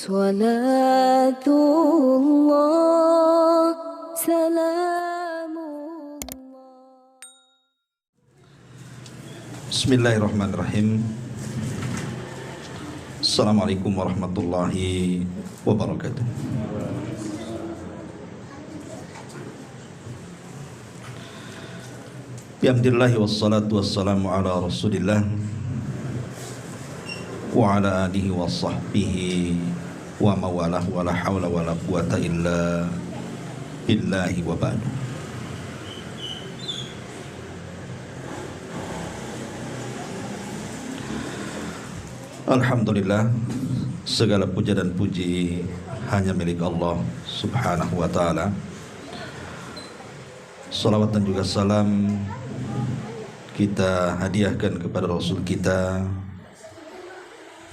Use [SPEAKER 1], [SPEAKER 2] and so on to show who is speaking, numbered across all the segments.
[SPEAKER 1] Salatullah, salamullah.
[SPEAKER 2] Bismillahirrahmanirrahim. Assalamualaikum warahmatullahi wabarakatuh. Bihamdillahi wassalatu wassalamu ala rasulillah wa ala alihi wa sahbihi wa mawalah wa la hawla wa la quwata illa billahi wa ba'du. Alhamdulillah, segala puja dan puji hanya milik Allah subhanahu wa ta'ala. Salawat dan juga salam kita hadiahkan kepada Rasul kita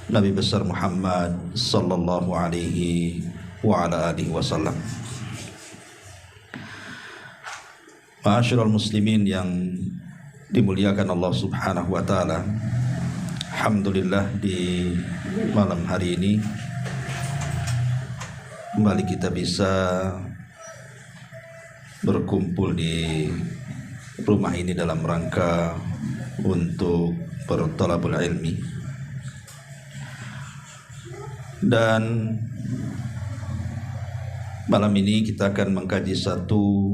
[SPEAKER 2] Nabi besar Muhammad sallallahu alaihi wa ala alihi wasallam. Ma'asyiral muslimin yang dimuliakan Allah subhanahu wa ta'ala, alhamdulillah di malam hari ini kembali kita bisa berkumpul di rumah ini dalam rangka untuk berthalabul ilmi. Dan malam ini kita akan mengkaji satu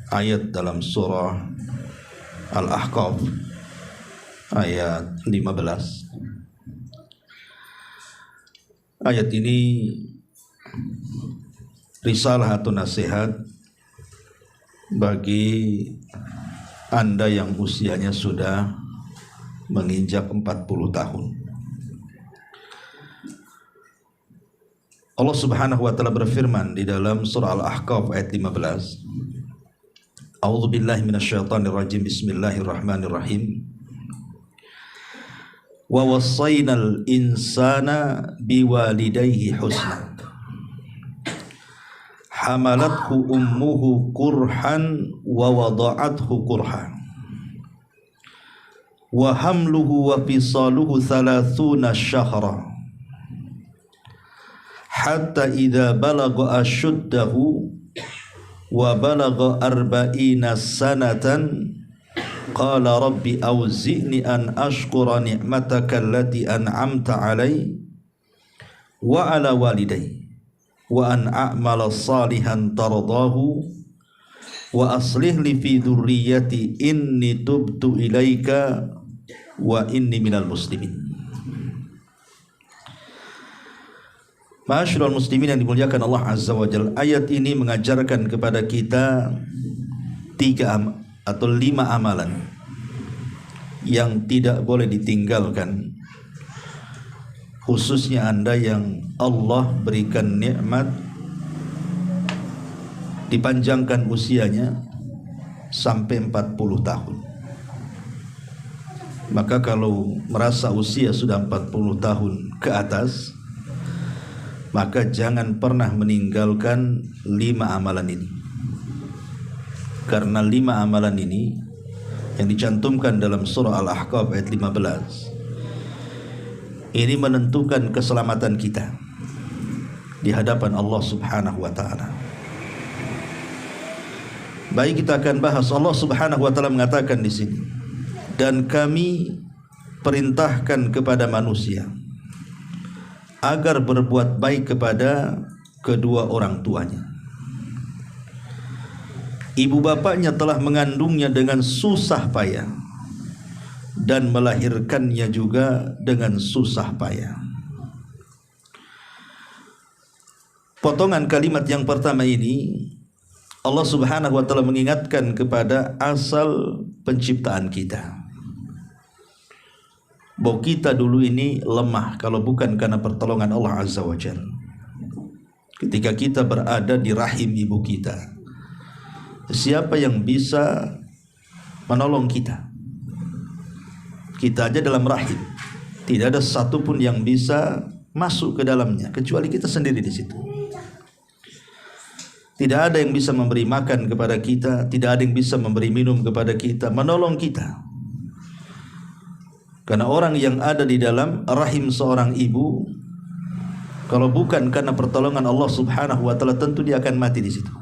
[SPEAKER 2] ayat dalam surah Al-Ahqaf ayat 15. Ayat ini risalah atau nasihat bagi Anda yang usianya sudah menginjak 40 tahun. Allah subhanahu wa ta'ala berfirman di dalam surah Al-Ahqaf ayat 15. A'udzu billahi minasyaitonir rajim. Bismillahirrahmanirrahim. Wa wassaynal insana biwalidayhi husna. Hamalathu ummuhu kurhan wa wada'athu kurhan. Wa hamluhu wa fisaluhu 30 syahra. Hatta idza balagha ashuddahu wa balagha 40 sanatan qala rabbi awzi'ni an ashkura ni'mataka allati an'amta 'alai wa 'ala walidayya wa an a'mala salihan tardahu wa aslih li fi dhurriyyati inni tubtu ilaika wa inni minal muslimin. Ma'asyiral muslimin yang dimuliakan Allah Azza wa Jalla, ayat ini mengajarkan kepada kita 5 amalan yang tidak boleh ditinggalkan, khususnya Anda yang Allah berikan nikmat dipanjangkan usianya sampai 40 tahun. Maka kalau merasa usia sudah 40 tahun ke atas, maka jangan pernah meninggalkan 5 amalan ini. Karena 5 amalan ini yang dicantumkan dalam surah Al-Ahqaf ayat 15 ini menentukan keselamatan kita di hadapan Allah subhanahu wa ta'ala. Baik, kita akan bahas. Allah subhanahu wa ta'ala mengatakan di sini, dan kami perintahkan kepada manusia agar berbuat baik kepada kedua orang tuanya. Ibu bapaknya telah mengandungnya dengan susah payah dan melahirkannya juga dengan susah payah. Potongan kalimat yang pertama ini Allah subhanahu wa ta'ala mengingatkan kepada asal penciptaan kita, bahwa kita dulu ini lemah kalau bukan karena pertolongan Allah Azza wa Jalla. Ketika kita berada di rahim ibu kita, siapa yang bisa menolong kita? Kita aja dalam rahim, tidak ada satupun yang bisa masuk ke dalamnya kecuali kita sendiri di situ. Tidak ada yang bisa memberi makan kepada kita, tidak ada yang bisa memberi minum kepada kita, menolong kita. Karena orang yang ada di dalam rahim seorang ibu Kalau bukan karena pertolongan Allah Subhanahu wa taala, tentu dia akan mati di situ.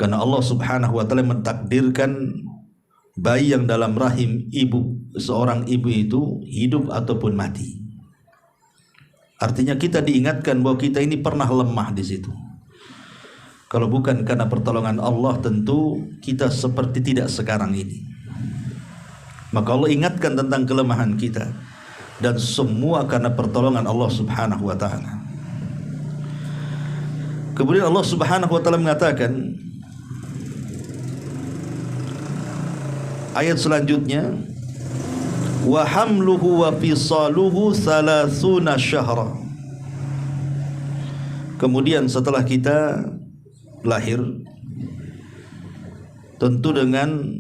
[SPEAKER 2] Karena Allah Subhanahu wa taala mentakdirkan bayi yang dalam rahim seorang ibu itu hidup ataupun mati. Artinya kita diingatkan bahwa kita ini pernah lemah di situ. Kalau bukan karena pertolongan Allah, tentu kita seperti tidak sekarang ini. Maka Allah ingatkan tentang kelemahan kita, dan semua karena pertolongan Allah Subhanahu wa taala. Kemudian Allah Subhanahu wa taala mengatakan ayat selanjutnya, wa hamluhu wa fisaluhu 30 syahra. Kemudian setelah kita lahir, tentu dengan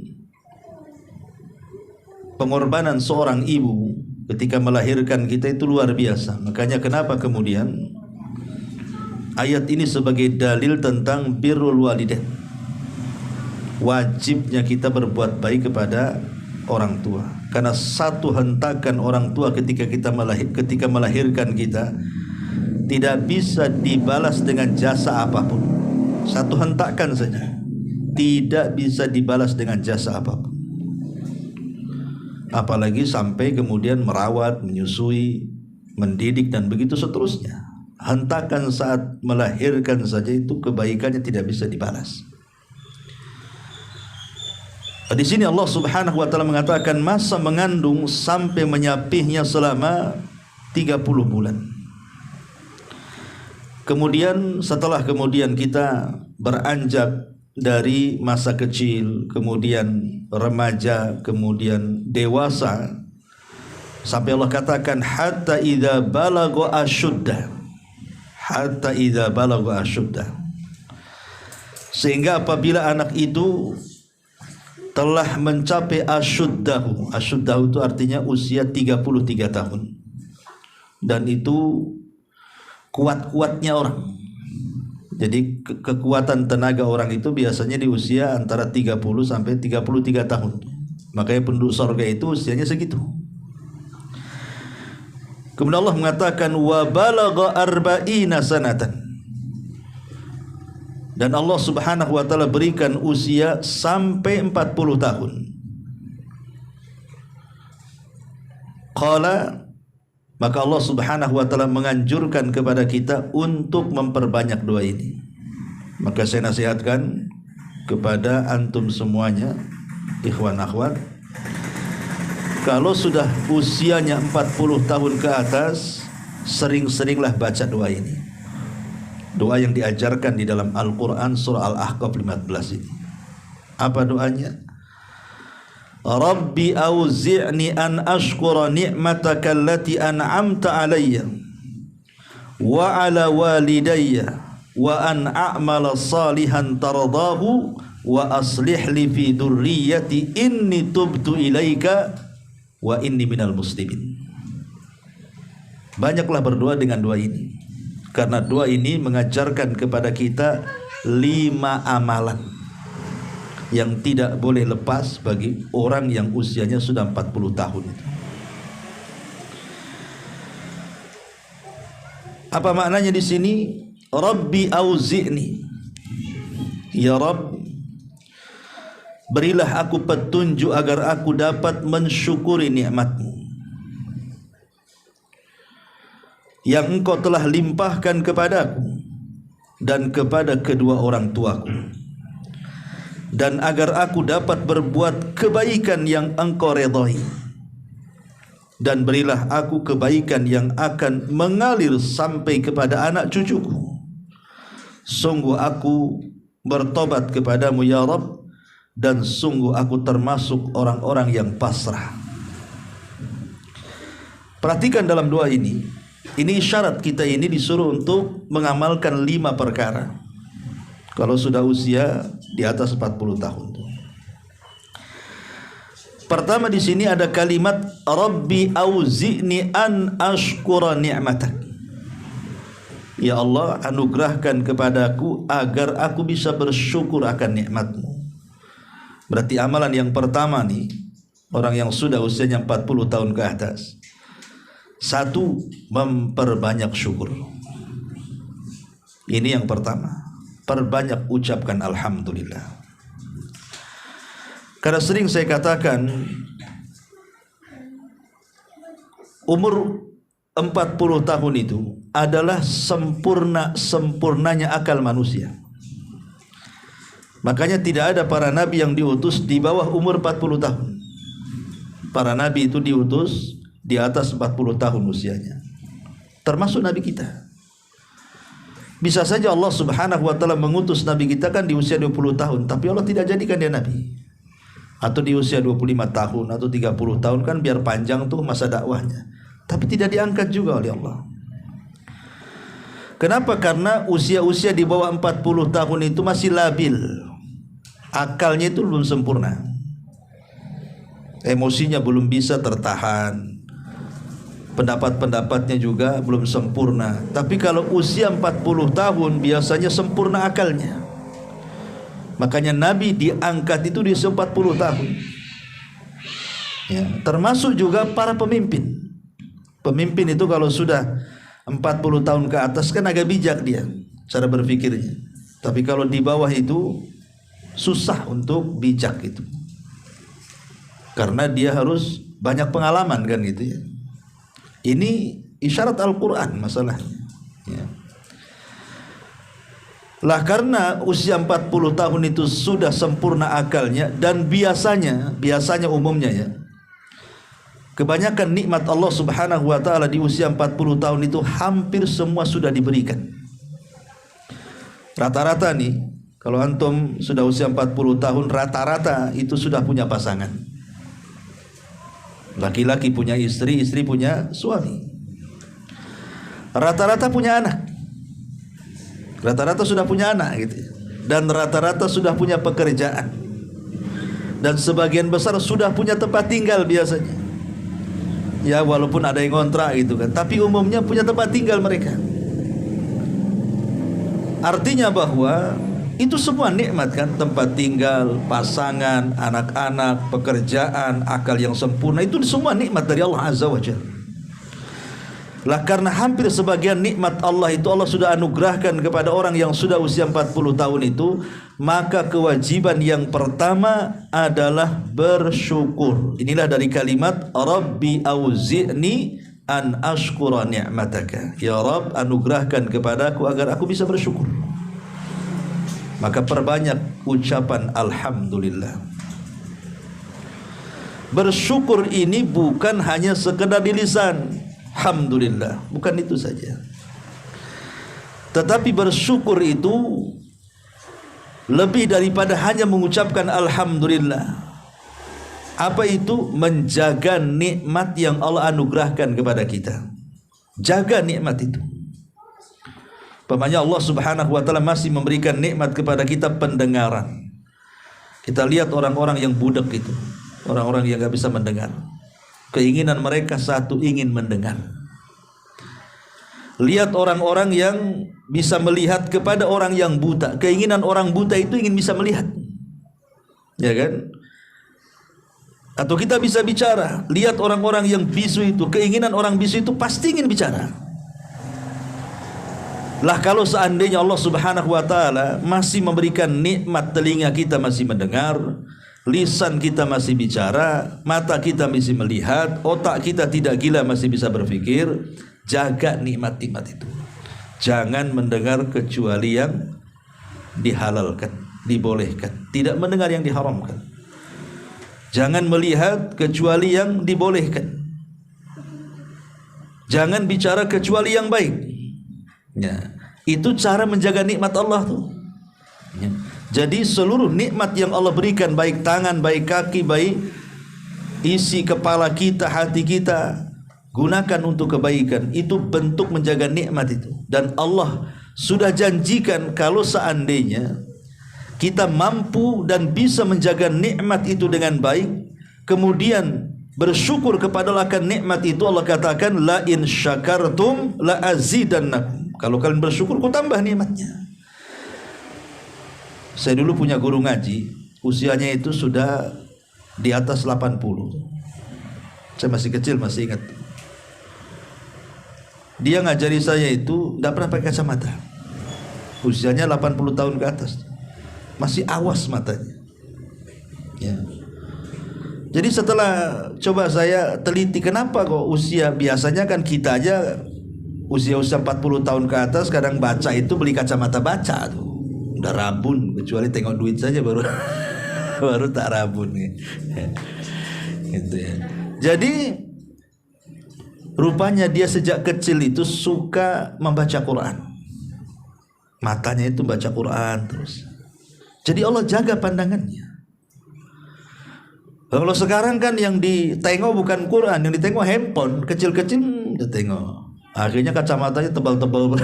[SPEAKER 2] pengorbanan seorang ibu ketika melahirkan kita itu luar biasa. Makanya kenapa kemudian ayat ini sebagai dalil tentang birrul walidain, wajibnya kita berbuat baik kepada orang tua. Karena satu hentakan orang tua ketika melahirkan kita tidak bisa dibalas dengan jasa apapun. Satu hentakan saja tidak bisa dibalas dengan jasa apapun. Apalagi sampai kemudian merawat, menyusui, mendidik dan begitu seterusnya. Hentakan saat melahirkan saja itu kebaikannya tidak bisa dibalas. Di sini Allah Subhanahu wa taala mengatakan masa mengandung sampai menyapihnya selama 30 bulan. Kemudian setelah kita beranjak dari masa kecil, kemudian remaja, kemudian dewasa, sampai Allah katakan hatta idza balagha asyudda, hatta idza balagha asyudda, sehingga apabila anak itu telah mencapai asyuddahu. Asyuddahu itu artinya usia 33 tahun, dan itu kuat-kuatnya orang. Jadi kekuatan tenaga orang itu biasanya di usia antara 30 sampai 33 tahun. Makanya penduduk surga itu usianya segitu. Kemudian Allah mengatakan wa balagha arba'ina sanatan. Dan Allah Subhanahu wa taala berikan usia sampai 40 tahun. Qala, maka Allah Subhanahu wa taala menganjurkan kepada kita untuk memperbanyak doa ini. Maka saya nasihatkan kepada antum semuanya, ikhwan akhwat, kalau sudah usianya 40 tahun ke atas, sering-seringlah baca doa ini. Doa yang diajarkan di dalam Al-Quran surah Al-Ahqaf 15 ini. Apa doanya? Rabbi auzi'ni an ashkura ni'mataka allati an'amta alayya wa ala walidayya wa an a'mala salihan tardahu wa aslih li fi dhurriyyati inni tubtu ilaika wa inni minal muslimin. Banyaklah berdoa dengan doa ini, karena doa ini mengajarkan kepada kita 5 amalan yang tidak boleh lepas bagi orang yang usianya sudah 40 tahun. Apa maknanya di sini? Rabbi auzi'ni, ya Rabb, berilah aku petunjuk agar aku dapat mensyukuri nikmat-Mu yang Engkau telah limpahkan kepadaku dan kepada kedua orang tuaku, dan agar aku dapat berbuat kebaikan yang Engkau redai, dan berilah aku kebaikan yang akan mengalir sampai kepada anak cucuku. Sungguh aku bertobat kepadamu ya Rabb, dan sungguh aku termasuk orang-orang yang pasrah. Perhatikan dalam doa ini isyarat kita ini disuruh untuk mengamalkan 5 perkara kalau sudah usia di atas 40 tahun. Pertama di sini ada kalimat Rabbi auzi'ni an ashkura ni'matak. Ya Allah, anugerahkan kepadaku agar aku bisa bersyukur akan nikmat-Mu. Berarti amalan yang pertama nih, orang yang sudah usianya 40 tahun ke atas, Satu, memperbanyak syukur. Ini yang pertama, perbanyak ucapkan alhamdulillah. Karena sering saya katakan, umur 40 tahun itu adalah sempurnanya akal manusia. Makanya tidak ada para nabi yang diutus di bawah umur 40 tahun. Para nabi itu diutus di atas 40 tahun usianya, termasuk nabi kita. Bisa saja Allah subhanahu wa ta'ala mengutus nabi kita kan di usia 20 tahun, tapi Allah tidak jadikan dia nabi. Atau di usia 25 tahun atau 30 tahun, kan biar panjang tuh masa dakwahnya, tapi tidak diangkat juga oleh Allah. Kenapa? Karena usia-usia di bawah 40 tahun itu masih labil, akalnya itu belum sempurna, emosinya belum bisa tertahan, pendapat-pendapatnya juga belum sempurna. Tapi kalau usia 40 tahun biasanya sempurna akalnya. Makanya Nabi diangkat itu di usia 40 tahun ya, termasuk juga para pemimpin. Pemimpin itu kalau sudah 40 tahun ke atas kan agak bijak dia cara berpikirnya. Tapi kalau di bawah itu susah untuk bijak itu, karena dia harus banyak pengalaman kan gitu ya. Ini isyarat Al-Quran masalahnya ya. Lah karena usia 40 tahun itu sudah sempurna akalnya, dan biasanya umumnya ya, kebanyakan nikmat Allah subhanahu wa ta'ala di usia 40 tahun itu hampir semua sudah diberikan. Rata-rata nih, kalau antum sudah usia 40 tahun, rata-rata itu sudah punya pasangan. Laki-laki punya istri, istri punya suami. Rata-rata punya anak. Rata-rata sudah punya anak gitu. Dan rata-rata sudah punya pekerjaan. Dan sebagian besar sudah punya tempat tinggal biasanya. Ya walaupun ada yang ngontrak gitu kan, tapi umumnya punya tempat tinggal mereka. Artinya bahwa itu semua nikmat kan, tempat tinggal, pasangan, anak-anak, pekerjaan, akal yang sempurna, itu semua nikmat dari Allah Azza wa Jalla. Lah karena hampir sebagian nikmat Allah itu Allah sudah anugerahkan kepada orang yang sudah usia 40 tahun itu, maka kewajiban yang pertama adalah bersyukur. Inilah dari kalimat Rabbi auzi'ni an ashkura ni'mataka. Ya Rabb, anugerahkan kepadaku agar aku bisa bersyukur. Maka perbanyak ucapan alhamdulillah. Bersyukur ini bukan hanya sekedar di lisan, alhamdulillah, bukan itu saja. Tetapi bersyukur itu lebih daripada hanya mengucapkan alhamdulillah. Apa itu? Menjaga nikmat yang Allah anugerahkan kepada kita. Jaga nikmat itu. Umpamanya Allah subhanahu wa ta'ala masih memberikan nikmat kepada kita pendengaran. Kita lihat orang-orang yang budak itu, orang-orang yang gak bisa mendengar, keinginan mereka satu, ingin mendengar. Lihat orang-orang yang bisa melihat kepada orang yang buta, keinginan orang buta itu ingin bisa melihat, ya kan? Atau kita bisa bicara, lihat orang-orang yang bisu itu, keinginan orang bisu itu pasti ingin bicara. Lah kalau seandainya Allah subhanahu wa ta'ala masih memberikan nikmat telinga kita masih mendengar, lisan kita masih bicara, mata kita masih melihat, otak kita tidak gila masih bisa berpikir, jaga nikmat-nikmat itu. Jangan mendengar kecuali yang dihalalkan, dibolehkan, tidak mendengar yang diharamkan. Jangan melihat kecuali yang dibolehkan. Jangan bicara kecuali yang baik. Ya, itu cara menjaga nikmat Allah tuh. Ya. Jadi seluruh nikmat yang Allah berikan, baik tangan, baik kaki, baik isi kepala kita, hati kita, gunakan untuk kebaikan. Itu bentuk menjaga nikmat itu. Dan Allah sudah janjikan kalau seandainya kita mampu dan bisa menjaga nikmat itu dengan baik, kemudian bersyukur kepada akan nikmat itu, Allah katakan la in syakartum la azidannakum. Kalau kalian bersyukur, ku tambah nikmatnya. Saya dulu punya guru ngaji, usianya itu sudah di atas 80. Saya masih kecil, masih ingat. Dia ngajari saya itu tidak pernah pakai kacamata. Usianya 80 tahun ke atas, masih awas matanya. Ya. Jadi setelah coba saya teliti kenapa kok usia, biasanya kan kita aja usia 40 tahun ke atas kadang baca itu beli kacamata baca tuh. Udah rabun, kecuali tengok duit saja baru baru tak rabun ya. Gitu ya. Jadi rupanya dia sejak kecil itu suka membaca Quran. Matanya itu baca Quran terus. Jadi Allah jaga pandangannya. Kalau sekarang kan yang ditengok bukan Quran, yang ditengok handphone, kecil-kecil dia tengok. Akhirnya kacamatanya tebal-tebal,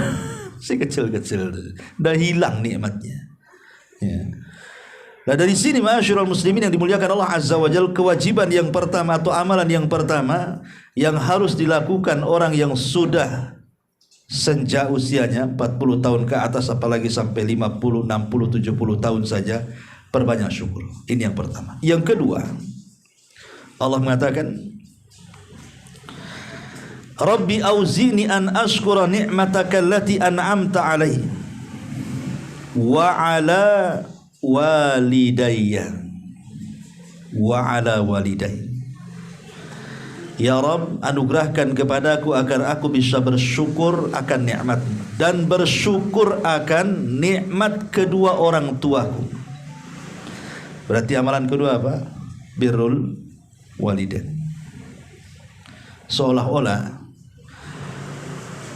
[SPEAKER 2] si kecil-kecil, udah hilang nikmatnya. Ya. Nah dari sini ma'asyiral muslimin yang dimuliakan Allah Azza wa Jalla, kewajiban yang pertama atau amalan yang pertama yang harus dilakukan orang yang sudah senja usianya 40 tahun ke atas, apalagi sampai 50, 60, 70 tahun saja, perbanyak syukur. Ini yang pertama. Yang kedua, Allah mengatakan, Rabbi auzi'ni an ashkura ni'mataka allati an'amta alaihi wa ala walidayya wa ala walidayya. Ya Rabb, anugerahkan kepadaku agar aku bisa bersyukur akan nikmat dan bersyukur akan nikmat kedua orang tuaku. Berarti amalan kedua apa? Birrul walidain. Seolah-olah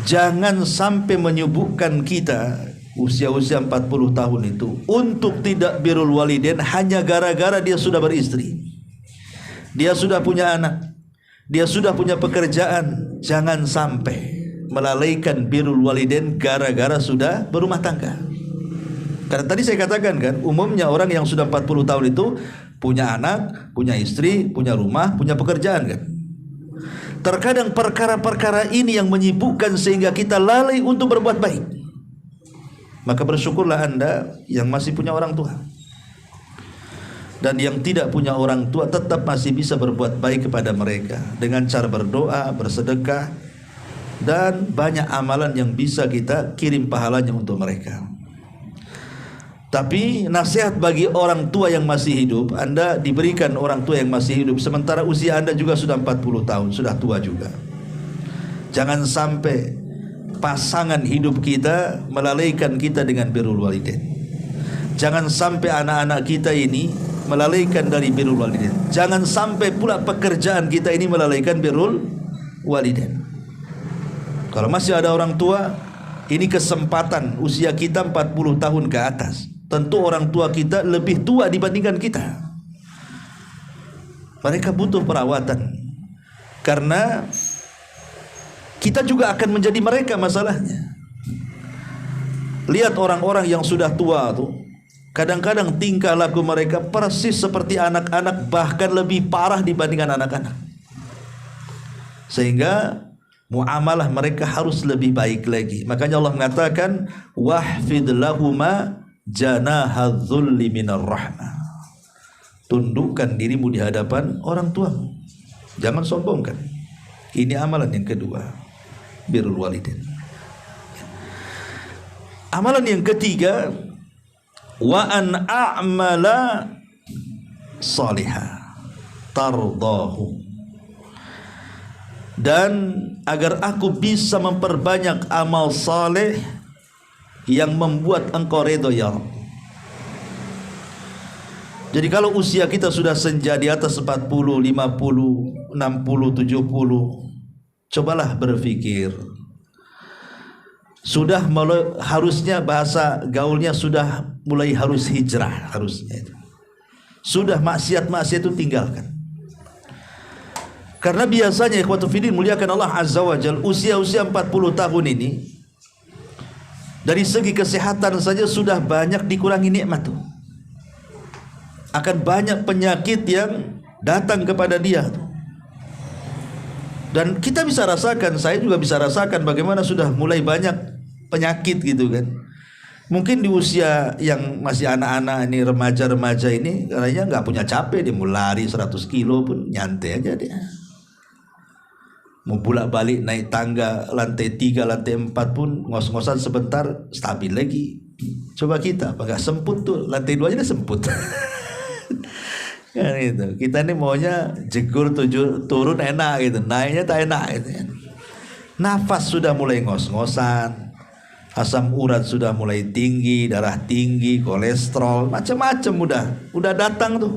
[SPEAKER 2] jangan sampai menyibukkan kita usia-usia 40 tahun itu untuk tidak birrul walidain hanya gara-gara dia sudah beristri, dia sudah punya anak, dia sudah punya pekerjaan. Jangan sampai melalaikan birrul walidain gara-gara sudah berumah tangga. Karena tadi saya katakan kan, umumnya orang yang sudah 40 tahun itu punya anak, punya istri, punya rumah, punya pekerjaan kan. Terkadang perkara-perkara ini yang menyibukkan sehingga kita lalai untuk berbuat baik. Maka bersyukurlah Anda yang masih punya orang tua. Dan yang tidak punya orang tua tetap masih bisa berbuat baik kepada mereka dengan cara berdoa, bersedekah, dan banyak amalan yang bisa kita kirim pahalanya untuk mereka. Tapi nasihat bagi orang tua yang masih hidup, Anda diberikan orang tua yang masih hidup sementara usia Anda juga sudah 40 tahun, sudah tua juga. Jangan sampai pasangan hidup kita melalaikan kita dengan birrul walidain. Jangan sampai anak-anak kita ini melalaikan dari birrul walidain. Jangan sampai pula pekerjaan kita ini melalaikan birrul walidain. Kalau masih ada orang tua, ini kesempatan usia kita 40 tahun ke atas. Tentu orang tua kita lebih tua dibandingkan kita. Mereka butuh perawatan. Karena kita juga akan menjadi mereka masalahnya. Lihat orang-orang yang sudah tua tuh, kadang-kadang tingkah laku mereka persis seperti anak-anak, bahkan lebih parah dibandingkan anak-anak. Sehingga muamalah mereka harus lebih baik lagi. Makanya Allah mengatakan, wahfid lahuma janahadzulli minar rahmah. Tundukkan dirimu di hadapan orang tuamu, jangan sombongkan. Ini amalan yang kedua, birrul walidain. Amalan yang ketiga, wa an a'mala salihah tardahu, dan agar aku bisa memperbanyak amal saleh yang membuat engkau redha ya Rabb. Jadi kalau usia kita sudah senja di atas 40, 50, 60, 70, cobalah berpikir. Sudah mulai, harusnya bahasa gaulnya sudah mulai harus hijrah, harusnya itu. Sudah maksiat-maksiat itu tinggalkan. Karena biasanya ikhwatul fiddin muliakan Allah Azza wa Jalla, usia-usia 40 tahun ini dari segi kesehatan saja sudah banyak dikurangi nikmat tuh. Akan banyak penyakit yang datang kepada dia tuh. Dan kita bisa rasakan, saya juga bisa rasakan bagaimana sudah mulai banyak penyakit gitu kan. Mungkin di usia yang masih anak-anak ini, remaja-remaja ini, katanya nggak punya capek, dia mau lari 100 kilo pun nyantai aja dia. Mau bolak-balik naik tangga lantai 3, lantai 4 pun ngos-ngosan sebentar stabil lagi. Coba kita agak semput tuh, lantai 2 aja semput. Kan itu. Kita ini maunya jegur turun enak gitu, naiknya tak enak gitu kan. Nafas sudah mulai ngos-ngosan, asam urat sudah mulai tinggi, darah tinggi, kolesterol, macam-macam udah datang tuh.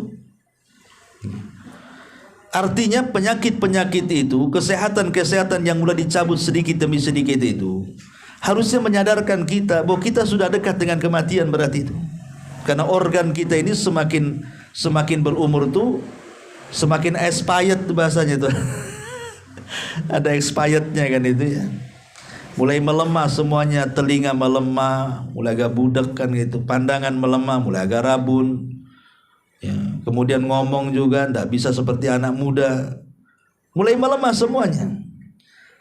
[SPEAKER 2] Artinya penyakit-penyakit itu, kesehatan-kesehatan yang mulai dicabut sedikit demi sedikit itu harusnya menyadarkan kita bahwa kita sudah dekat dengan kematian berarti itu. Karena organ kita ini semakin berumur tuh semakin expired bahasanya tuh. Ada expirednya kan itu ya. Mulai melemah semuanya, telinga melemah, mulai agak budak kan gitu, pandangan melemah, mulai agak rabun. Ya, kemudian ngomong juga tidak bisa seperti anak muda, mulai melemah semuanya.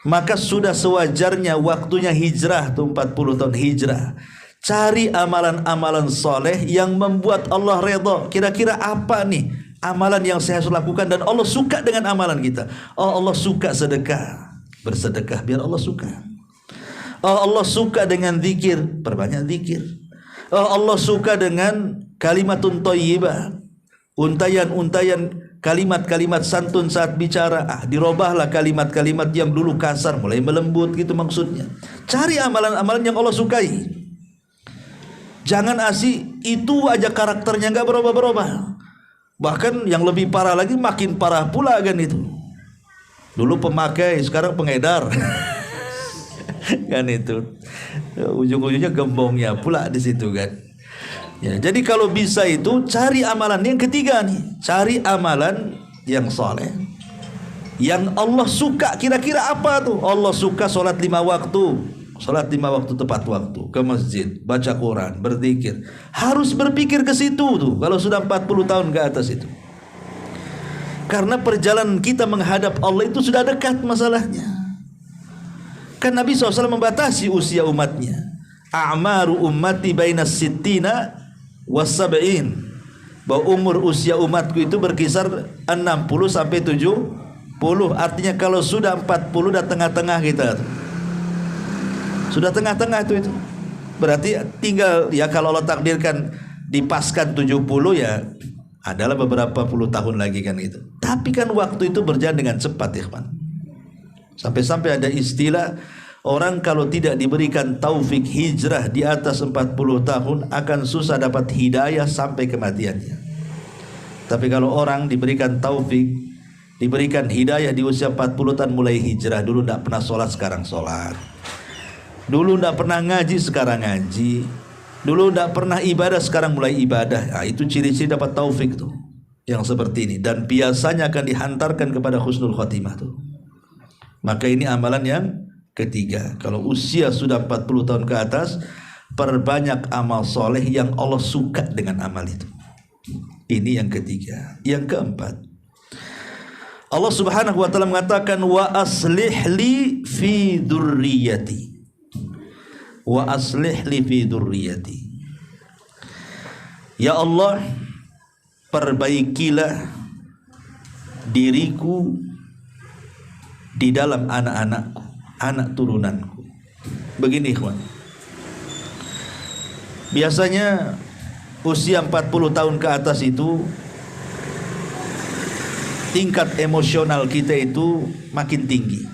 [SPEAKER 2] Maka sudah sewajarnya waktunya hijrah tuh 40 tahun hijrah. Cari amalan-amalan soleh yang membuat Allah redha. Kira-kira apa nih amalan yang saya harus lakukan dan Allah suka dengan amalan kita? Oh, Allah suka sedekah, bersedekah biar Allah suka. Oh, Allah suka dengan zikir, perbanyak zikir. Oh, Allah suka dengan kalimatun thayyibah, untayan-untayan kalimat-kalimat santun saat bicara. Dirobahlah kalimat-kalimat yang dulu kasar mulai melembut gitu maksudnya. Cari amalan-amalan yang Allah sukai. Jangan asih itu aja karakternya nggak berubah-berubah. Bahkan yang lebih parah lagi, makin parah pula kan itu. Dulu pemakai, sekarang pengedar. Kan itu. Ujung-ujungnya gembongnya pula di situ kan. Ya, jadi kalau bisa itu cari amalan yang ketiga nih, cari amalan yang soleh, yang Allah suka. Kira-kira apa tuh? Allah suka sholat 5 waktu, sholat 5 waktu tepat waktu, ke masjid, baca Quran, berzikir. Harus berpikir ke situ tuh. Kalau sudah 40 tahun ke atas itu, karena perjalanan kita menghadap Allah itu sudah dekat masalahnya. Kan Nabi SAW membatasi usia umatnya. A'maru ummati bainas sittina was-sab'in, bahwa umur usia umatku itu berkisar 60 sampai 70. Artinya kalau sudah 40 dah tengah-tengah kita. Sudah tengah-tengah itu. Berarti tinggal ya kalau Allah takdirkan dipaskan 70 ya adalah beberapa puluh tahun lagi kan itu. Tapi kan waktu itu berjalan dengan cepat ya kawan. Sampai-sampai ada istilah, orang kalau tidak diberikan taufik hijrah di atas 40 tahun akan susah dapat hidayah sampai kematiannya. Tapi kalau orang diberikan taufik, diberikan hidayah di usia 40 tahun mulai hijrah. Dulu tidak pernah sholat, sekarang sholat. Dulu tidak pernah ngaji, sekarang ngaji. Dulu tidak pernah ibadah, sekarang mulai ibadah. Nah, itu ciri-ciri dapat taufik tuh, yang seperti ini. Dan biasanya akan dihantarkan kepada husnul khotimah tuh. Maka ini amalan yang ketiga. Kalau usia sudah 40 tahun ke atas, perbanyak amal soleh yang Allah suka dengan amal itu. Ini yang ketiga. Yang keempat, Allah Subhanahu wa ta'ala mengatakan, wa aslih li fi dzurriyyati, wa aslih li fi dzurriyyati. Ya Allah, perbaikilah diriku di dalam anak-anakku, anak turunanku. Begini ikhwan, biasanya usia 40 tahun ke atas itu tingkat emosional kita itu makin tinggi.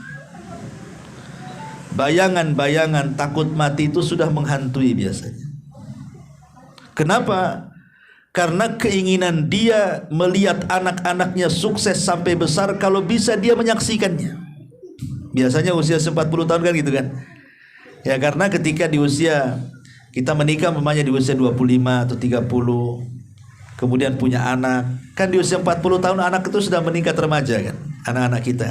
[SPEAKER 2] Bayangan-bayangan takut mati itu sudah menghantui biasanya. Kenapa? Karena keinginan dia melihat anak-anaknya sukses sampai besar, kalau bisa dia menyaksikannya. Biasanya usia 40 tahun kan gitu kan. Ya karena ketika di usia kita menikah umpamanya di usia 25 atau 30, kemudian punya anak, kan di usia 40 tahun anak itu sudah meningkat remaja kan. Anak-anak kita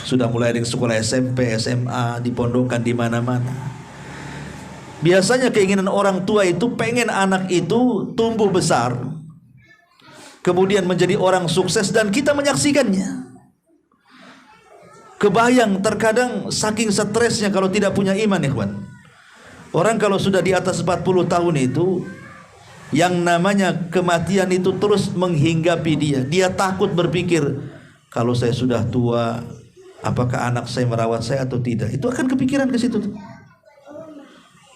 [SPEAKER 2] sudah mulai dari sekolah SMP, SMA, dipondokkan di mana-mana. Biasanya keinginan orang tua itu pengen anak itu tumbuh besar, kemudian menjadi orang sukses dan kita menyaksikannya. Kebayang terkadang saking stresnya kalau tidak punya iman ikhwan. Orang kalau sudah di atas 40 tahun itu, yang namanya kematian itu terus menghinggapi dia. Dia takut berpikir, kalau saya sudah tua, apakah anak saya merawat saya atau tidak. Itu akan kepikiran ke situ tuh.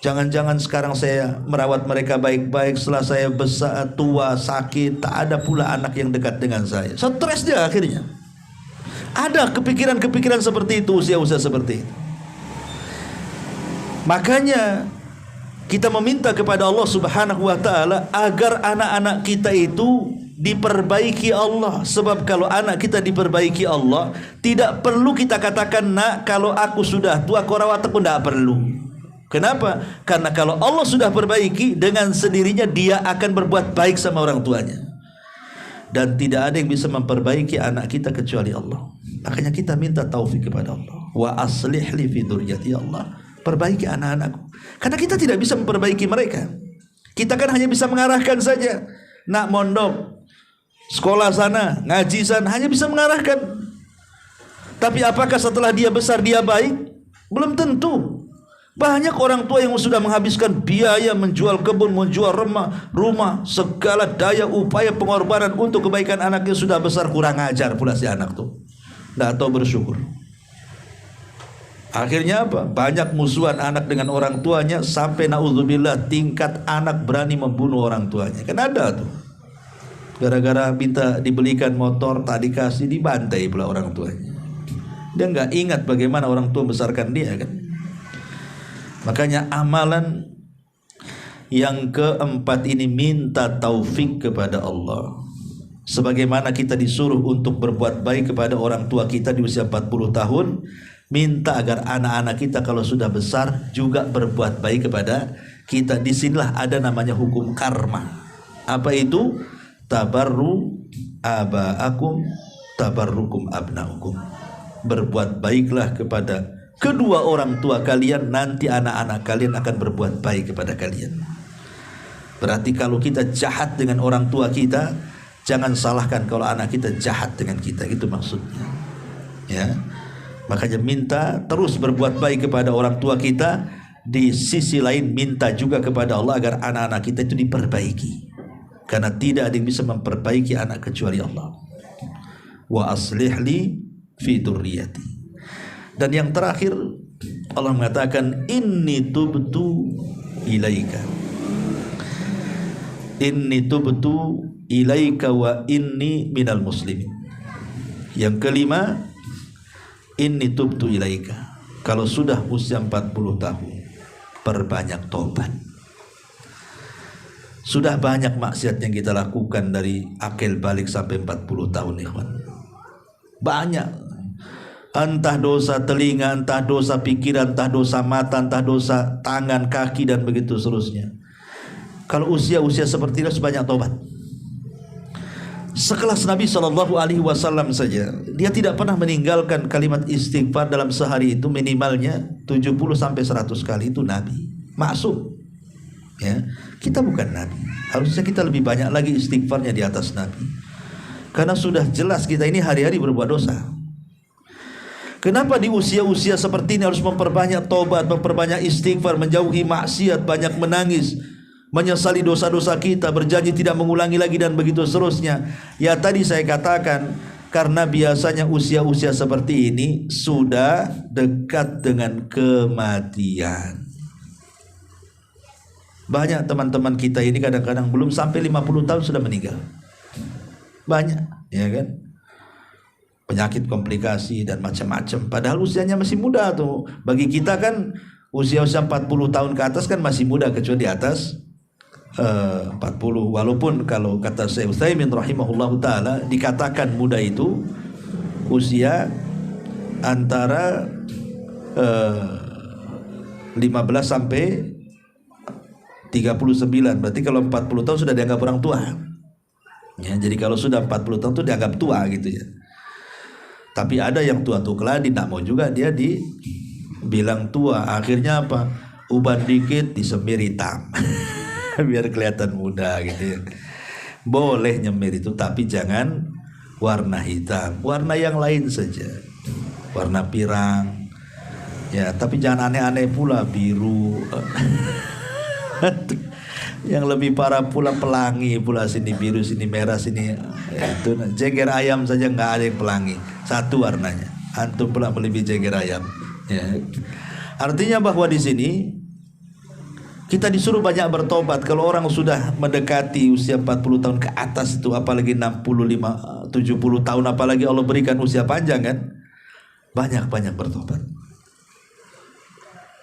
[SPEAKER 2] Jangan-jangan sekarang saya merawat mereka baik-baik, setelah saya besar, tua, sakit, tak ada pula anak yang dekat dengan saya. Stres dia akhirnya. Ada kepikiran-kepikiran seperti itu usia-usia seperti itu. Makanya kita meminta kepada Allah Subhanahu wa taala agar anak-anak kita itu diperbaiki Allah. Sebab kalau anak kita diperbaiki Allah, tidak perlu kita katakan, nak, kalau aku sudah tua kau rawat aku, tidak perlu. Kenapa? Karena kalau Allah sudah perbaiki, dengan sendirinya dia akan berbuat baik sama orang tuanya. Dan tidak ada yang bisa memperbaiki anak kita kecuali Allah. Makanya kita minta taufik kepada Allah. Wa aslih li fi dzurriyyati, ya Allah, perbaiki anak-anakku. Karena kita tidak bisa memperbaiki mereka. Kita kan hanya bisa mengarahkan saja. Nak mondok, sekolah sana, ngaji sana, hanya bisa mengarahkan. Tapi apakah setelah dia besar dia baik? Belum tentu. Banyak orang tua yang sudah menghabiskan biaya menjual kebun, menjual rumah, segala daya upaya pengorbanan untuk kebaikan anaknya, sudah besar kurang ajar pula si anak tuh. Tidak tahu bersyukur. Akhirnya apa? Banyak musuhan anak dengan orang tuanya, sampai naudzubillah tingkat anak berani membunuh orang tuanya. Kan ada tuh. Gara-gara minta dibelikan motor, tak dikasih, dibantai pula orang tuanya. Dia nggak ingat bagaimana orang tua besarkan dia kan. Makanya amalan yang keempat ini minta taufik kepada Allah. Sebagaimana kita disuruh untuk berbuat baik kepada orang tua kita di usia 40 tahun, minta agar anak-anak kita kalau sudah besar juga berbuat baik kepada kita. Disinilah ada namanya hukum karma. Apa itu? Tabarru aba'akum tabarrukum abna'ukum. Berbuat baiklah kepada kedua orang tua kalian, nanti anak-anak kalian akan berbuat baik kepada kalian. Berarti kalau kita jahat dengan orang tua kita, jangan salahkan kalau anak kita jahat dengan kita. Itu maksudnya, ya. Makanya minta terus berbuat baik kepada orang tua kita. Di sisi lain minta juga kepada Allah agar anak-anak kita itu diperbaiki. Karena tidak ada yang bisa memperbaiki anak kecuali Allah. Wa aslih li fi dzurriyyati. Dan yang terakhir Allah mengatakan, inni tubtu ilaika. Inni tubtu ilaika wa inni minal muslimin. Yang kelima, inni tubtu ilaika. Kalau sudah usia 40 tahun, perbanyak tobat. Sudah banyak maksiat yang kita lakukan dari akil balik sampai 40 tahun, ikhwan. Banyak. Entah dosa telinga, entah dosa pikiran, entah dosa mata, entah dosa tangan, kaki, dan begitu seterusnya. Kalau usia-usia seperti itu sebanyak tobat. Sekelas Nabi SAW saja, dia tidak pernah meninggalkan kalimat istighfar dalam sehari itu minimalnya 70-100 kali. Itu Nabi maksum, ya. Kita bukan Nabi. Harusnya kita lebih banyak lagi istighfarnya di atas Nabi. Karena sudah jelas kita ini hari-hari berbuat dosa. Kenapa di usia-usia seperti ini harus memperbanyak tobat, memperbanyak istighfar, menjauhi maksiat, banyak menangis, menyesali dosa-dosa kita, berjanji tidak mengulangi lagi, dan begitu seterusnya. Ya tadi saya katakan, karena biasanya usia-usia seperti ini sudah dekat dengan kematian. Banyak teman-teman kita ini kadang-kadang belum sampai 50 tahun sudah meninggal. Banyak, ya kan? Penyakit, komplikasi, dan macam-macam. Padahal usianya masih muda tuh. Bagi kita kan usia-usia 40 tahun ke atas kan masih muda, kecuali di atas 40. Walaupun kalau kata Syekh Utsaimin rahimahullahu taala, dikatakan muda itu usia antara 15 sampai 39. Berarti kalau 40 tahun sudah dianggap orang tua. Ya, jadi kalau sudah 40 tahun itu dianggap tua gitu ya. Tapi ada yang tua-tua keladi, tidak mau juga dia dibilang tua. Akhirnya apa? Uban dikit disemir hitam biar kelihatan muda gitu ya. Boleh nyemir itu, tapi jangan warna hitam, warna yang lain saja, warna pirang ya. Tapi jangan aneh-aneh pula, biru yang lebih parah pula pelangi pula, sini biru sini merah sini ya, itu jeger ayam saja nggak ada yang pelangi, satu warnanya. antum pula melebihi jeger ayam. Ya. Artinya bahwa di sini kita disuruh banyak bertobat. Kalau orang sudah mendekati usia 40 tahun ke atas itu, apalagi 65, 70 tahun, apalagi Allah berikan usia panjang kan, banyak-banyak bertobat.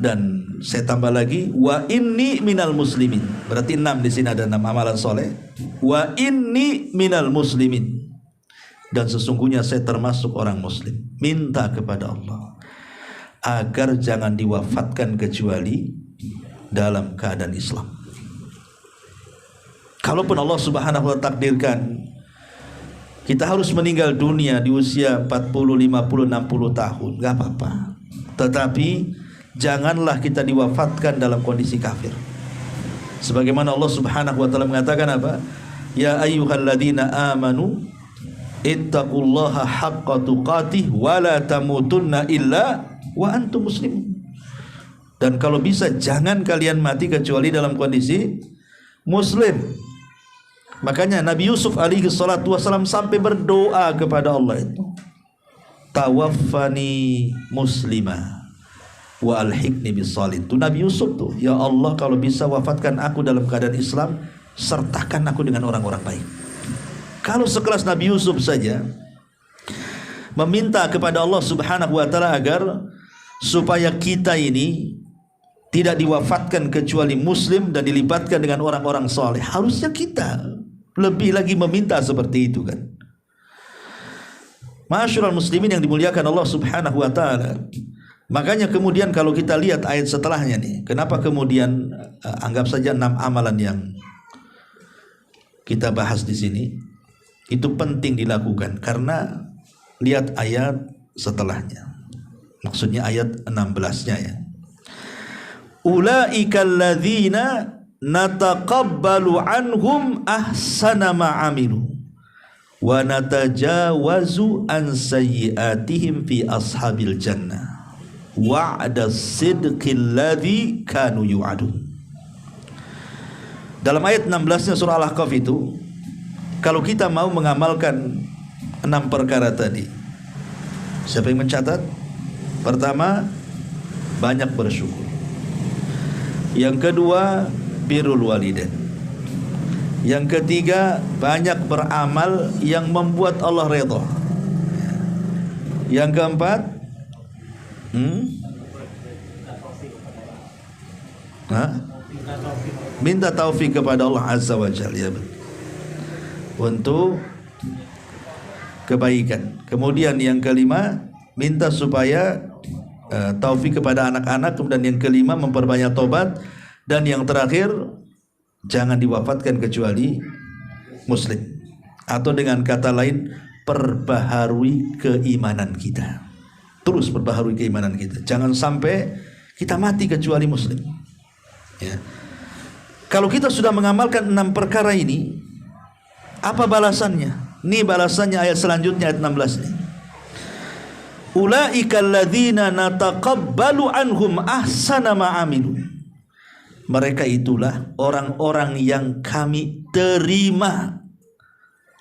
[SPEAKER 2] Dan saya tambah lagi, wa inni minal muslimin. Berarti 6 di sini, ada 6 amalan soleh. Wa inni minal muslimin. Dan sesungguhnya saya termasuk orang muslim. Minta kepada Allah agar jangan diwafatkan kecuali dalam keadaan Islam. Kalaupun Allah subhanahu wa ta'ala takdirkan kita harus meninggal dunia di usia 40, 50, 60 tahun, gak apa-apa. Tetapi janganlah kita diwafatkan dalam kondisi kafir. Sebagaimana Allah subhanahu wa ta'ala mengatakan apa? Ya ayyuhalladzina amanu ittaqullaha haqqa tuqatih wa la tamutunna illa wa antum muslimun. Dan kalau bisa jangan kalian mati kecuali dalam kondisi muslim. Makanya Nabi Yusuf alaihi salatu wasalam sampai berdoa kepada Allah itu, tawaffani muslima wa alhiqni bisalih. Itu Nabi Yusuf tuh, ya Allah kalau bisa wafatkan aku dalam keadaan Islam, sertakan aku dengan orang-orang baik. Kalau sekelas Nabi Yusuf saja meminta kepada Allah subhanahu wa ta'ala agar supaya kita ini tidak diwafatkan kecuali muslim dan dilibatkan dengan orang-orang soleh, harusnya kita lebih lagi meminta seperti itu kan. Ma'asyiral muslimin yang dimuliakan Allah subhanahu wa ta'ala. Makanya kemudian kalau kita lihat ayat setelahnya nih, kenapa kemudian anggap saja 6 amalan yang kita bahas di sini itu penting dilakukan, karena lihat ayat setelahnya, maksudnya ayat 16-nya ya. Ulaikal ladzina nataqabbalu anhum ahsana ma amilu wa natajawazu an sayyi'atihim fi ashabil jannah wa'da sidqil ladzi kanu yu'adun. Dalam ayat 16-nya surah Al-Ahqaf itu, kalau kita mau mengamalkan 6 perkara tadi, siapa yang mencatat? Pertama, banyak bersyukur. Yang kedua, birrul walidain. Yang ketiga, banyak beramal yang membuat Allah redha. Yang keempat, minta taufik kepada Allah azza wa jalla, ya, untuk kebaikan. Kemudian yang kelima, minta supaya taufik kepada anak-anak. Kemudian yang kelima, memperbanyak tobat. Dan yang terakhir, jangan diwafatkan kecuali muslim. Atau dengan kata lain, perbaharui keimanan kita. Terus perbaharui keimanan kita. Jangan sampai kita mati kecuali muslim, ya. Kalau kita sudah mengamalkan 6 perkara ini, apa balasannya? Ini balasannya ayat selanjutnya, ayat 16 ini. Ulaikal ladzina nataqabbalu anhum ahsana ma amilu. Mereka itulah orang-orang yang kami terima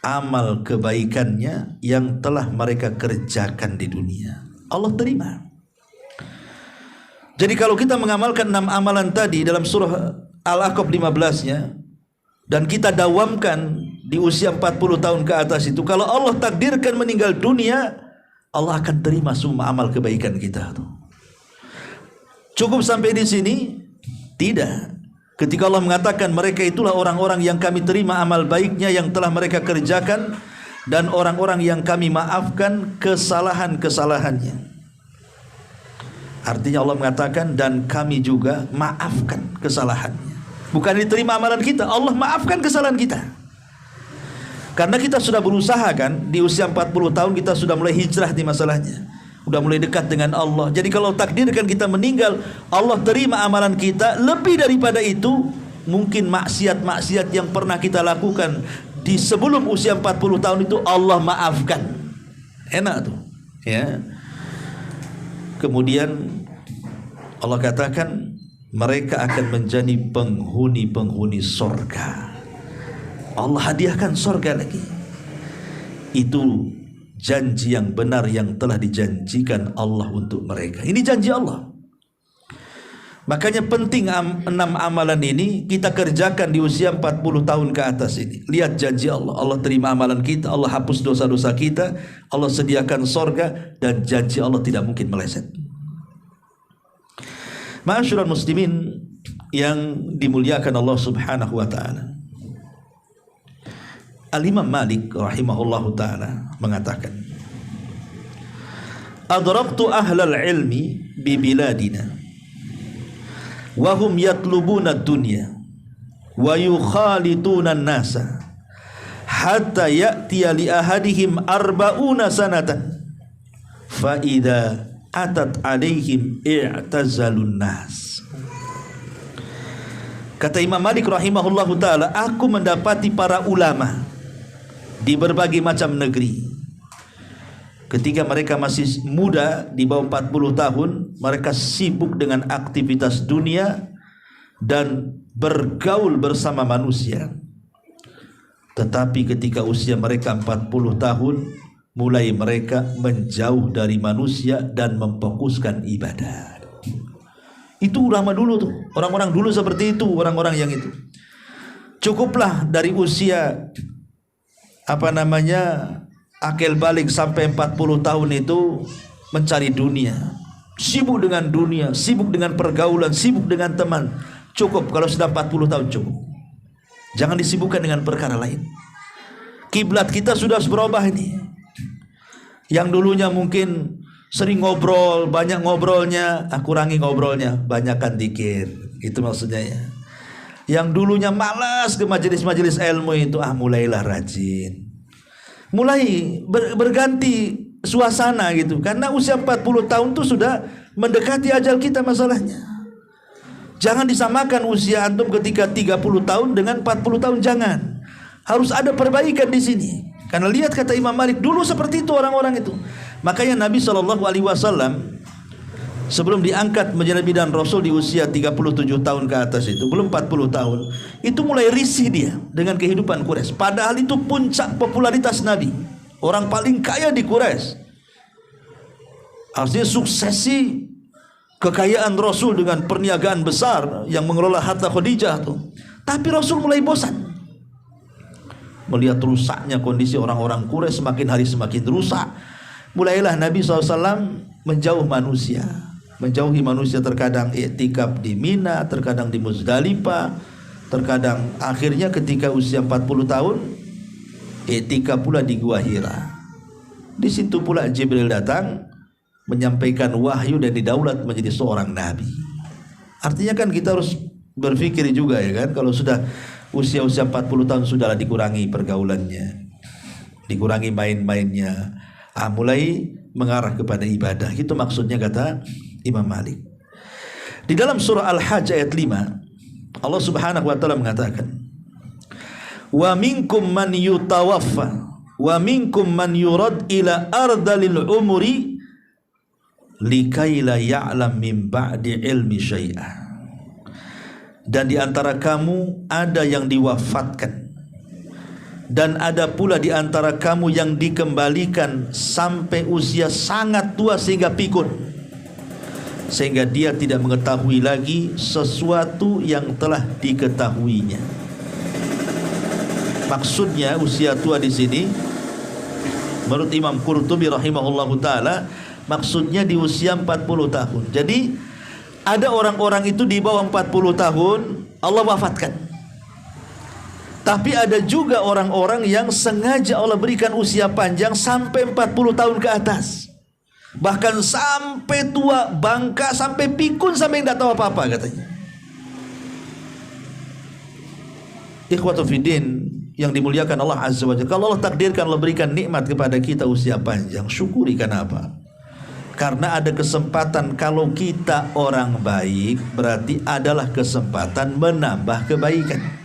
[SPEAKER 2] amal kebaikannya yang telah mereka kerjakan di dunia. Allah terima. Jadi kalau kita mengamalkan 6 amalan tadi dalam surah Al-Ahqaf 15-nya, dan kita dawamkan di usia 40 tahun ke atas itu, kalau Allah takdirkan meninggal dunia, Allah akan terima semua amal kebaikan kita. Cukup sampai di sini? Tidak. Ketika Allah mengatakan mereka itulah orang-orang yang kami terima amal baiknya yang telah mereka kerjakan, dan orang-orang yang kami maafkan kesalahan-kesalahannya. Artinya Allah mengatakan dan kami juga maafkan kesalahannya. Bukan diterima amalan kita, Allah maafkan kesalahan kita. Karena kita sudah berusaha kan, di usia 40 tahun kita sudah mulai hijrah di masalahnya, sudah mulai dekat dengan Allah. Jadi kalau takdirkan kita meninggal, Allah terima amalan kita. Lebih daripada itu, mungkin maksiat-maksiat yang pernah kita lakukan di sebelum usia 40 tahun itu Allah maafkan. Enak tuh, ya. Kemudian Allah katakan mereka akan menjadi penghuni-penghuni surga. Allah hadiahkan surga lagi. Itu janji yang benar yang telah dijanjikan Allah untuk mereka. Ini janji Allah. Makanya penting 6 amalan ini kita kerjakan di usia 40 tahun ke atas ini. Lihat janji Allah. Allah terima amalan kita, Allah hapus dosa-dosa kita, Allah sediakan sorga, dan janji Allah tidak mungkin meleset. Ma'asyiral muslimin yang dimuliakan Allah subhanahu wa ta'ala, Al-Imam Malik rahimahullahu ta'ala mengatakan, adraktu ahlal ilmi bi biladina wa hum yatlubuna dunya wa yukhaliduna nasa hatta ya'tiya li ahadihim 40 sanatan fa idza atat alaihim i'tazalun nas. Kata Imam Malik rahimahullahu ta'ala, aku mendapati para ulama di berbagai macam negeri, ketika mereka masih muda, di bawah 40 tahun, mereka sibuk dengan aktivitas dunia dan bergaul bersama manusia. Tetapi ketika usia mereka 40 tahun, mulai mereka menjauh dari manusia dan memfokuskan ibadah. Itu ulama dulu tuh, orang-orang dulu seperti itu, orang-orang yang itu. Cukuplah dari usia akil balik sampai 40 tahun itu mencari dunia, sibuk dengan dunia, sibuk dengan pergaulan, sibuk dengan teman. Cukup kalau sudah 40 tahun cukup. Jangan disibukkan dengan perkara lain. Kiblat kita sudah berubah ini. Yang dulunya mungkin sering ngobrol, banyak ngobrolnya, kurangi ngobrolnya, banyakkan zikir. Itu maksudnya ya. Yang dulunya malas ke majelis-majelis ilmu itu, mulailah rajin. Mulai berganti suasana gitu. Karena usia 40 tahun itu sudah mendekati ajal kita masalahnya. Jangan disamakan usia antum ketika 30 tahun dengan 40 tahun, jangan. Harus ada perbaikan di sini. Karena lihat kata Imam Malik, dulu seperti itu orang-orang itu. Makanya Nabi SAW sebelum diangkat menjadi nabi dan rasul di usia 37 tahun ke atas itu, belum 40 tahun, itu mulai risih dia dengan kehidupan Quraisy. Padahal itu puncak popularitas Nabi, orang paling kaya di Quraisy. Artinya suksesi kekayaan Rasul dengan perniagaan besar yang mengelola harta Khadijah tuh. Tapi Rasul mulai bosan melihat rusaknya kondisi orang-orang Quraisy, semakin hari semakin rusak. Mulailah Nabi SAW menjauhi manusia, terkadang i'tikaf di Mina, terkadang di Muzdalifah, terkadang akhirnya ketika usia 40 tahun i'tikaf pula di Gua Hira. Di situ pula Jibril datang menyampaikan wahyu dan didaulat menjadi seorang nabi. Artinya kan kita harus berpikir juga ya kan, kalau sudah usia 40 tahun sudahlah dikurangi pergaulannya, dikurangi main-mainnya, mulai mengarah kepada ibadah. Itu maksudnya kata Imam Malik. Di dalam surah Al-Hajj ayat 5, Allah Subhanahu wa taala mengatakan, "Wa minkum man yutawaffa wa minkum man yurad ila ardalil umuri likai la ya'lam min ba'di ilmi syai'ah." Dan di antara kamu ada yang diwafatkan, dan ada pula di antara kamu yang dikembalikan sampai usia sangat tua sehingga pikun, sehingga dia tidak mengetahui lagi sesuatu yang telah diketahuinya. Maksudnya usia tua di sini menurut Imam Qurtubi rahimahullahu taala, maksudnya di usia 40 tahun. Jadi ada orang-orang itu di bawah 40 tahun Allah wafatkan. Tapi ada juga orang-orang yang sengaja Allah berikan usia panjang sampai 40 tahun ke atas. Bahkan sampai tua, bangka, sampai pikun, sampai tidak tahu apa-apa katanya. Ikhwatu fiddin yang dimuliakan Allah Azza wa Jalla, kalau Allah takdirkan, Allah berikan nikmat kepada kita usia panjang, syukuri. Kenapa? Karena ada kesempatan, kalau kita orang baik berarti adalah kesempatan menambah kebaikan.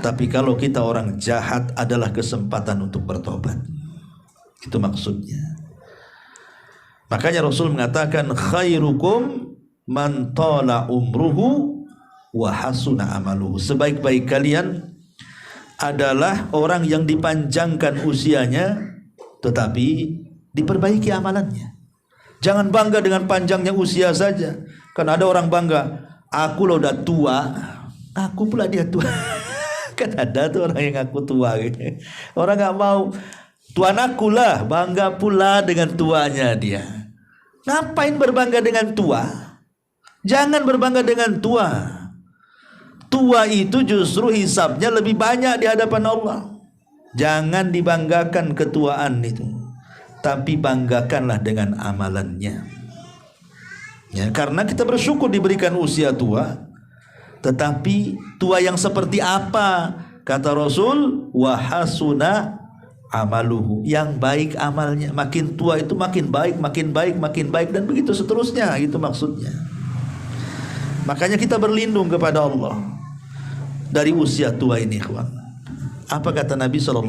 [SPEAKER 2] Tapi kalau kita orang jahat adalah kesempatan untuk bertobat. Itu maksudnya. Makanya Rasul mengatakan, khairukum man tala umruhu wa hasuna amaluhu. Sebaik-baik kalian adalah orang yang dipanjangkan usianya tetapi diperbaiki amalannya. Jangan bangga dengan panjangnya usia saja. Kan ada orang bangga, aku lo udah tua, aku pula dia tua. Kan ada tuh orang yang ngaku tua gitu. Orang gak mau, tuan aku lah, bangga pula dengan tuanya dia. Ngapain berbangga dengan tua? Jangan berbangga dengan tua. Tua itu justru hisabnya lebih banyak di hadapan Allah. Jangan dibanggakan ketuaan itu, tapi banggakanlah dengan amalannya. Ya, karena kita bersyukur diberikan usia tua. Tetapi tua yang seperti apa? Kata Rasul, wa hasuna amaluhu, yang baik amalnya. Makin tua itu makin baik, makin baik, makin baik, dan begitu seterusnya. Itu maksudnya. Makanya kita berlindung kepada Allah dari usia tua ini, ikhwan. Apa kata Nabi SAW?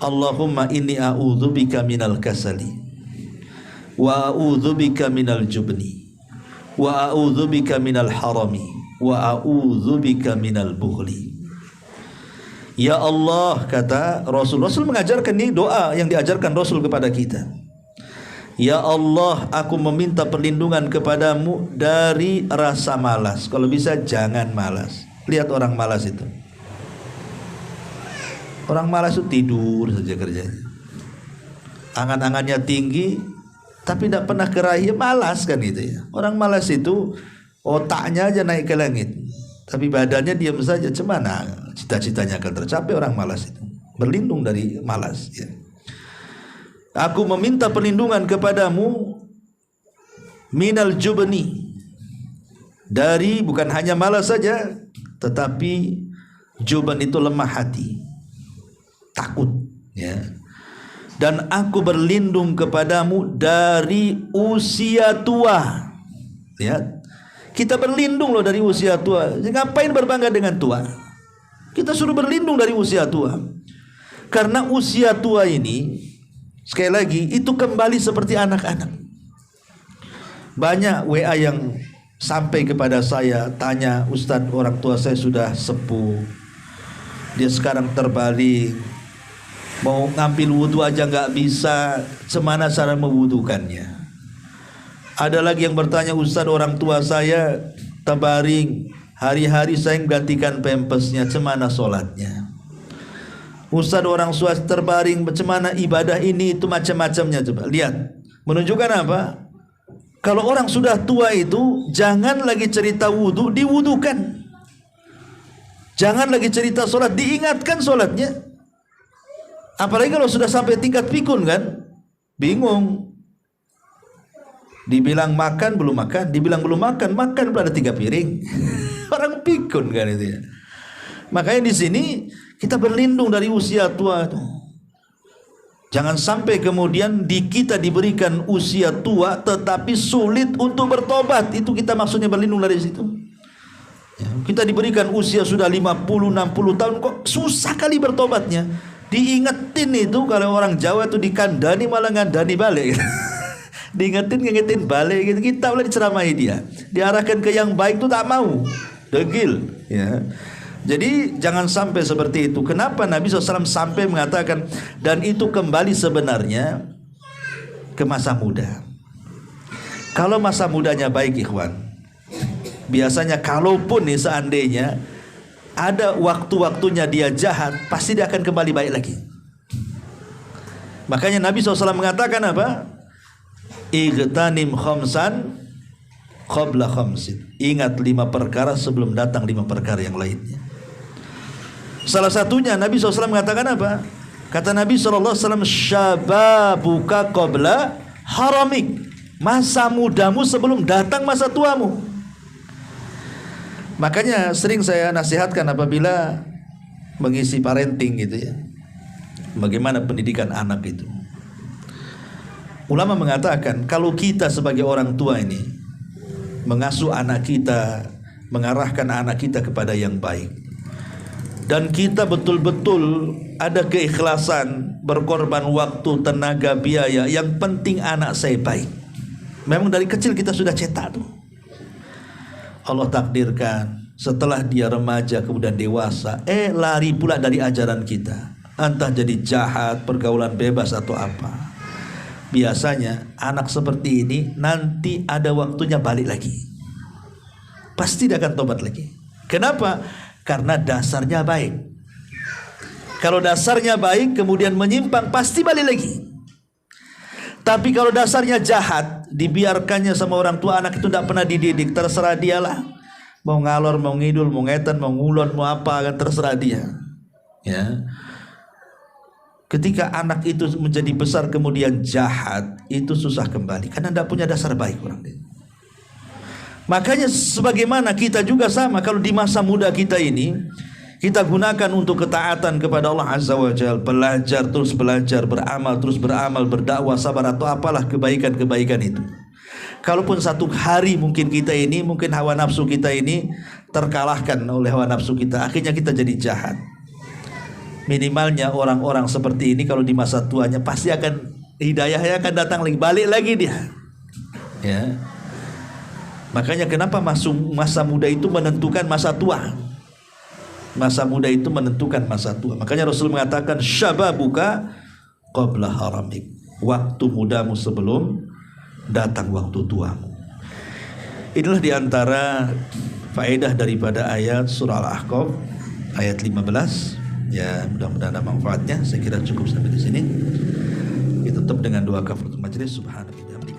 [SPEAKER 2] Allahumma inni a'udzubika minal kasali, wa a'udzubika minal jubni, wa a'udzubika minal harami, wa a'udzubika minal bukhli. Ya Allah, kata Rasul mengajarkan ini doa yang diajarkan Rasul kepada kita. Ya Allah, aku meminta perlindungan kepadamu dari rasa malas. Kalau bisa jangan malas. Lihat orang malas itu. Orang malas itu tidur saja kerjanya. Angan-angannya tinggi, tapi tidak pernah keraih, malas kan itu ya. Orang malas itu otaknya aja naik ke langit, tapi badannya diam saja. Cemana cita-citanya akan tercapai orang malas itu. Berlindung dari malas ya. Aku meminta perlindungan kepadamu minal jubni, dari bukan hanya malas saja, tetapi juban itu lemah hati, takut ya. Dan aku berlindung kepadamu dari usia tua. Lihat, kita berlindung loh dari usia tua. Ngapain berbangga dengan tua? Kita suruh berlindung dari usia tua. Karena usia tua ini, sekali lagi, itu kembali seperti anak-anak. Banyak WA yang sampai kepada saya, tanya, Ustadz, orang tua saya sudah sepuh, dia sekarang terbalik, mau ngambil wudhu aja nggak bisa, semana cara mewudukannya. Ada lagi yang bertanya, Ustadz, orang tua saya terbaring, hari-hari saya menggantikan pampasnya, semana sholatnya. Ustadz, orang tua terbaring, bagaimana ibadah ini itu, macam-macamnya. Coba lihat, menunjukkan apa? Kalau orang sudah tua itu, jangan lagi cerita wudhu, diwudukan. Jangan lagi cerita sholat, diingatkan sholatnya. Apalagi kalau sudah sampai tingkat pikun kan, bingung. Dibilang makan belum makan, dibilang belum makan, makan pada 3 piring. Orang pikun kan itu ya. Makanya di sini kita berlindung dari usia tua itu. Jangan sampai kemudian kita diberikan usia tua tetapi sulit untuk bertobat. Itu kita maksudnya berlindung dari situ. Ya, kita diberikan usia sudah 50-60 tahun kok susah kali bertobatnya. Diingetin itu, kalau orang Jawa itu dikandani malah ngandani balik. Diingetin balik gitu. Kita boleh diceramahi dia, diarahkan ke yang baik itu tak mau, degil ya. Jadi jangan sampai seperti itu. Kenapa Nabi SAW sampai mengatakan, dan itu kembali sebenarnya ke masa muda. Kalau masa mudanya baik, ikhwan, biasanya kalaupun nih seandainya ada waktu-waktunya dia jahat, pasti dia akan kembali baik lagi. Makanya Nabi SAW mengatakan apa? Igtanim khamsan qabla khamsin. Ingat 5 perkara sebelum datang 5 perkara yang lainnya. Salah satunya Nabi SAW mengatakan apa? Kata Nabi SAW, syababuka qabla haramik. Masa mudamu sebelum datang masa tuamu. Makanya sering saya nasihatkan apabila mengisi parenting gitu ya, bagaimana pendidikan anak itu. Ulama mengatakan, kalau kita sebagai orang tua ini mengasuh anak kita, mengarahkan anak kita kepada yang baik, dan kita betul-betul ada keikhlasan, berkorban waktu, tenaga, biaya, yang penting anak saya baik. Memang dari kecil kita sudah cetak tuh. Allah takdirkan setelah dia remaja kemudian dewasa, lari pula dari ajaran kita. entah jadi jahat, pergaulan bebas atau apa. Biasanya anak seperti ini nanti ada waktunya balik lagi. Pasti dia akan tobat lagi. Kenapa? Karena dasarnya baik. Kalau dasarnya baik kemudian menyimpang, pasti balik lagi. Tapi kalau dasarnya jahat, dibiarkannya sama orang tua, anak itu tidak pernah dididik, terserah dialah. Mau ngalor, mau ngidul, mau ngetan, mau ngulon, mau apa, kan terserah dia. Ya. Ketika anak itu menjadi besar kemudian jahat, itu susah kembali karena tidak punya dasar baik orang itu. Makanya sebagaimana kita juga sama, kalau di masa muda kita ini kita gunakan untuk ketaatan kepada Allah Azza wa Jalla, belajar terus belajar, beramal terus beramal, berdakwah, sabar atau apalah kebaikan-kebaikan itu. Kalaupun satu hari mungkin kita ini, mungkin hawa nafsu kita ini terkalahkan oleh hawa nafsu kita, akhirnya kita jadi jahat. Minimalnya orang-orang seperti ini kalau di masa tuanya pasti akan hidayahnya akan datang lagi, balik lagi dia. Ya. Makanya kenapa masa muda itu menentukan masa tua. Masa muda itu menentukan masa tua. Makanya Rasul mengatakan syababuka qabla haramik. Waktu mudamu sebelum datang waktu tuamu. Inilah diantara faedah daripada ayat surah Al-Ahqaf ayat 15. Ya, mudah-mudahan ada manfaatnya. Saya kira cukup sampai di sini. Kita tutup dengan doa kafaratul majelis. Subhanallah.